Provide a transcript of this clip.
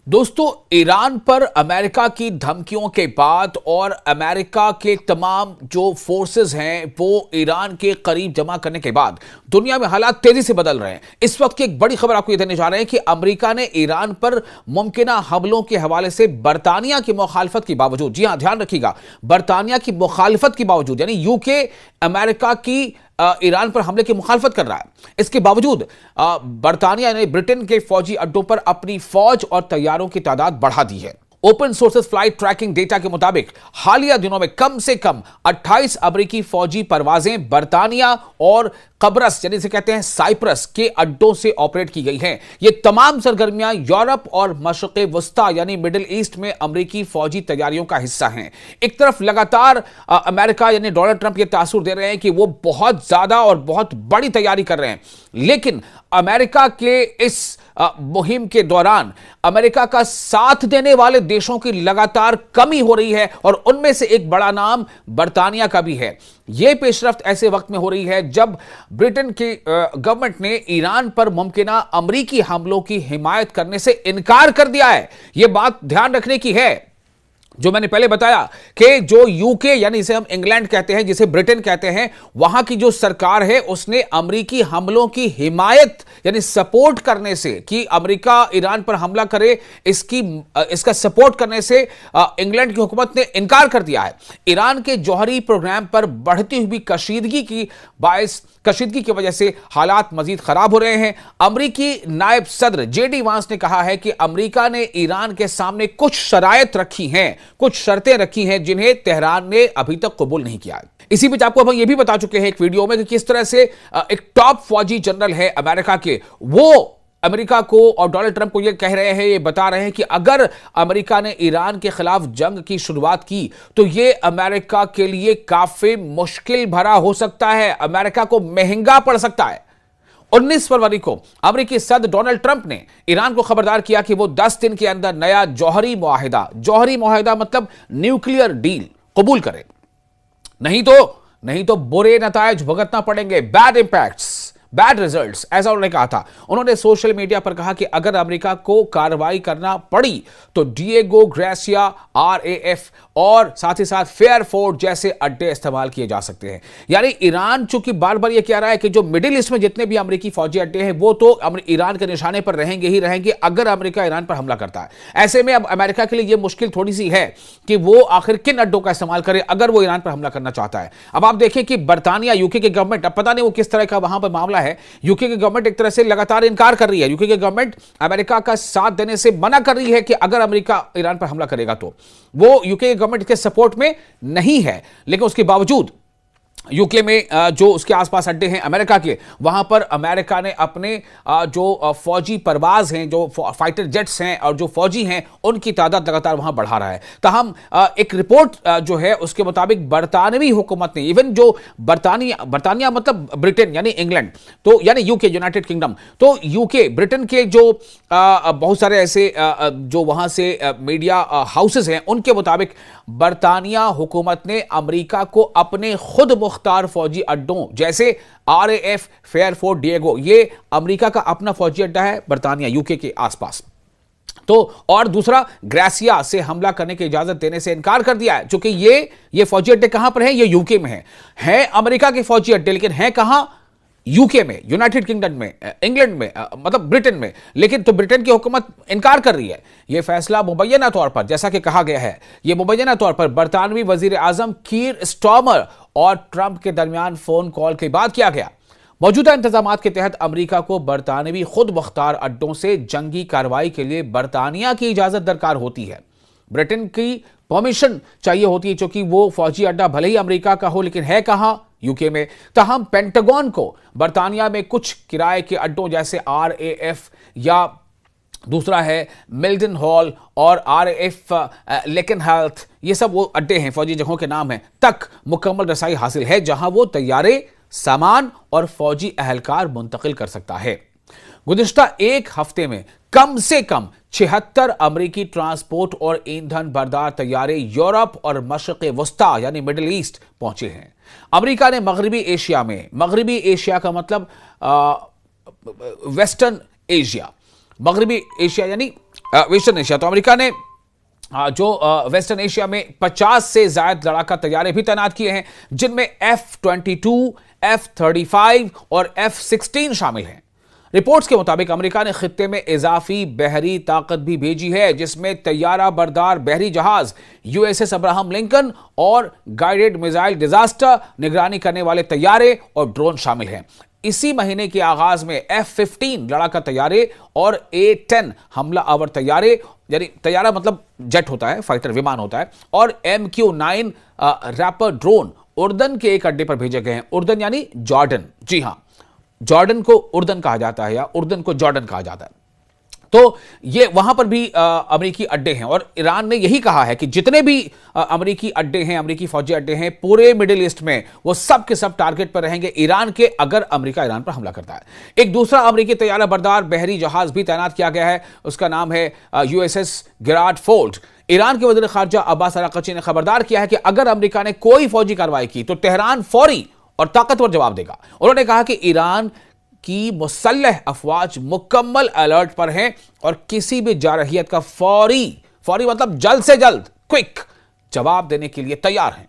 दोस्तों, ईरान पर अमेरिका की धमकियों के बाद और अमेरिका के तमाम जो फोर्सेस हैं वो ईरान के करीब जमा करने के बाद दुनिया में हालात तेजी से बदल रहे हैं। इस वक्त की एक बड़ी खबर आपको ये देने जा रहे हैं कि अमेरिका ने ईरान पर मुमकिन हमलों के हवाले से बरतानिया की मुखालफत के बावजूद, जी हां ध्यान रखिएगा, बरतानिया की मुखालफत के बावजूद, यानी यूके अमेरिका की ईरान पर हमले की मुखालफत कर रहा है, इसके बावजूद बरतानिया ने ब्रिटेन के फौजी अड्डों पर अपनी फौज और तैयारों की तादाद बढ़ा दी है। Open sources flight tracking data के मुताबिक हालिया दिनों में कम से कम 28 अमेरिकी फौजी परवाजें बरतानिया और कब्रस, यानी इसे कहते हैं साइप्रस, के अड्डों से ऑपरेट की गई हैं। ये तमाम सरगर्मियां यूरोप और मशरिक़ वस्ता यानी मिडिल ईस्ट में अमेरिकी फौजी तैयारियों का हिस्सा हैं। एक तरफ लगातार अमेरिका यानी डोनाल्ड ट्रंप ये तासुर दे रहे हैं कि वो बहुत ज्यादा और बहुत बड़ी तैयारी कर रहे हैं, लेकिन अमेरिका के इस मुहिम के दौरान अमेरिका का साथ देने वाले देशों की लगातार कमी हो रही है और उनमें से एक बड़ा नाम बरतानिया का भी है। यह पेशरफ्त ऐसे वक्त में हो रही है जब ब्रिटेन की गवर्नमेंट ने ईरान पर मुमकिन अमेरिकी हमलों की हिमायत करने से इनकार कर दिया है। यह बात ध्यान रखने की है, जो मैंने पहले बताया कि जो यूके यानी इसे हम इंग्लैंड कहते हैं, जिसे ब्रिटेन कहते हैं, वहां की जो सरकार है उसने अमेरिकी हमलों की हिमायत यानी सपोर्ट करने से, कि अमेरिका ईरान पर हमला करे, इसका सपोर्ट करने से इंग्लैंड की हुकूमत ने इनकार कर दिया है। ईरान के जौहरी प्रोग्राम पर बढ़ती हुई कशीदगी की वजह से हालात मजीद खराब हो रहे हैं। अमेरिकी नायब सदर जेडी वांस ने कहा है कि अमेरिका ने ईरान के सामने कुछ शराइत रखी हैं, कुछ शर्तें रखी हैं जिन्हें तेहरान ने अभी तक कबूल नहीं किया। इसी बीच आपको हम यह भी बता चुके हैं एक वीडियो में कि किस तरह से एक टॉप फौजी जनरल है अमेरिका के, वो अमेरिका को और डोनाल्ड ट्रंप को यह कह रहे हैं, ये बता रहे हैं कि अगर अमेरिका ने ईरान के खिलाफ जंग की शुरुआत की तो यह अमेरिका के लिए काफी मुश्किल भरा हो सकता है, अमेरिका को महंगा पड़ सकता है। 19 फरवरी को अमेरिकी सदर डोनाल्ड ट्रंप ने ईरान को खबरदार किया कि वो 10 दिन के अंदर नया जौहरी मुआहिदा मतलब न्यूक्लियर डील कबूल करे, नहीं तो बुरे नतायज भुगतना पड़ेंगे, बैड रिजल्ट्स, ऐसा उन्होंने कहा था। उन्होंने सोशल मीडिया पर कहा कि अगर अमेरिका को कार्रवाई करना पड़ी तो डिएगो गार्सिया, आरएएफ और साथ ही साथ फेयरफोर्ट जैसे अड्डे इस्तेमाल किए जा सकते हैं। यानी ईरान चूंकि बार बार यह कह रहा है कि जो मिडिल ईस्ट में जितने भी अमेरिकी फौजी अड्डे हैं वो तो ईरान के निशाने पर रहेंगे ही रहेंगे अगर अमेरिका ईरान पर हमला करता है। ऐसे में अब अमेरिका के लिए यह मुश्किल थोड़ी सी है कि वो आखिर किन अड्डों का इस्तेमाल करे अगर वो ईरान पर हमला करना चाहता है। अब आप देखें कि बरतानिया, यूके की गवर्नमेंट, अब पता नहीं वो किस तरह का वहां पर मामला है, यूके की गवर्नमेंट एक तरह से लगातार इनकार कर रही है। यूके की गवर्नमेंट अमेरिका का साथ देने से मना कर रही है कि अगर अमेरिका ईरान पर हमला करेगा तो वो यूके की गवर्नमेंट के सपोर्ट में नहीं है, लेकिन उसके बावजूद यूके में जो उसके आसपास अड्डे हैं अमेरिका के, वहां पर अमेरिका ने अपने जो फौजी परवाज हैं, जो फाइटर जेट्स हैं और जो फौजी हैं, उनकी तादाद लगातार वहां बढ़ा रहा है। ताहम एक रिपोर्ट जो है उसके मुताबिक बरतानवी हुकूमत ने, इवन जो बरतानिया मतलब ब्रिटेन यानी इंग्लैंड, तो यानी यूके, यूनाइटेड किंगडम, तो यूके ब्रिटेन के जो बहुत सारे ऐसे जो वहां से मीडिया हाउसेस हैं, उनके मुताबिक बरतानिया हुकूमत ने अमेरिका को अपने खुद मुख्तार फौजी अड्डों जैसे आरएएफ, फेयरफोर्ट, डिएगो, ये अमेरिका का अपना फौजी अड्डा है बरतानिया यूके के आसपास, तो और दूसरा ग्रासिया से हमला करने की इजाजत देने से इनकार कर दिया है। चूंकि ये फौजी अड्डे कहां पर हैं? ये यूके में हैं अमेरिका के फौजी अड्डे, लेकिन हैं कहां? यूके में, यूनाइटेड किंगडम में, इंग्लैंड में, मतलब ब्रिटेन में। लेकिन तो ब्रिटेन की हुकूमत इनकार कर रही है। यह फैसला मुबैना तौर पर, जैसा कि कहा गया है, यह मुबैना तौर पर बरतानवी वजीर आजम कीर स्टार्मर और ट्रंप के दरमियान फोन कॉल के बाद किया गया। मौजूदा इंतजामात के तहत अमेरिका को बरतानवी खुद मुख्तार अड्डों से जंगी कार्रवाई के लिए बरतानिया की इजाजत दरकार होती है। ब्रिटेन की परमिशन चाहिए होती है, क्योंकि वो फौजी अड्डा भले ही अमेरिका का हो लेकिन है कहां? यूके में। ताहम पेंटागन को बरतानिया में कुछ किराए के अड्डों जैसे आरएएफ या दूसरा है मिल्टन हॉल और आरएएफ लेकिन हेल्थ, ये सब वो अड्डे हैं, फौजी जगहों के नाम हैं, तक मुकम्मल रसाई हासिल है जहां वो तैयारे, सामान और फौजी अहलकार मुंतकिल कर सकता है। गुज़िश्ता एक हफ्ते में कम से कम 76 अमेरिकी ट्रांसपोर्ट और ईंधन बरदार तैयारे यूरोप और मशरिक़ वस्ता यानी मिडिल ईस्ट पहुंचे हैं। अमेरिका ने मगरबी एशिया का मतलब वेस्टर्न एशिया, मगरबी एशिया यानी वेस्टर्न एशिया, तो अमेरिका ने जो वेस्टर्न एशिया में 50 से ज्यादा लड़ाका तैयारे भी तैनात किए हैं, जिनमें F-22, F-35 और F-16 शामिल हैं। रिपोर्ट्स के मुताबिक अमेरिका ने खित्ते में इजाफी बहरी ताकत भी भेजी है, जिसमें तैयारा बरदार बहरी जहाज USS अब्राहम लिंकन और गाइडेड मिसाइल डिजास्टर निगरानी करने वाले तैयारे और ड्रोन शामिल हैं। इसी महीने के आगाज में F-15 लड़ाका तैयारे और A-10 हमला आवर तैयारे, यानी तैयारा मतलब जेट होता है, फाइटर विमान होता है, और MQ-9 रैपर ड्रोन उर्दन के एक अड्डे पर भेजे गए हैं। उर्दन यानी जॉर्डन, जी हां, जॉर्डन को उर्दन कहा जाता है या उर्दन को जॉर्डन कहा जाता है। तो ये वहां पर भी अमेरिकी अड्डे हैं, और ईरान ने यही कहा है कि जितने भी अमेरिकी अड्डे हैं, अमेरिकी फौजी अड्डे हैं पूरे मिडिल ईस्ट में, वो सब के सब टारगेट पर रहेंगे ईरान के, अगर अमेरिका ईरान पर हमला करता है। एक दूसरा अमेरिकी तैयारा बरदार बहरी जहाज भी तैनात किया गया है, उसका नाम है USS गेरार्ड फोर्ड। ईरान के वज़ीर खारजा अब्बास अराक़ची ने खबरदार किया है कि अगर अमेरिका ने कोई फौजी कार्रवाई की तो तेहरान फौरी और ताकतवर जवाब देगा। उन्होंने कहा कि ईरान की मुसल्लह अफवाज मुकम्मल अलर्ट पर हैं और किसी भी जारहियत का फौरी मतलब जल्द से जल्द क्विक जवाब देने के लिए तैयार हैं।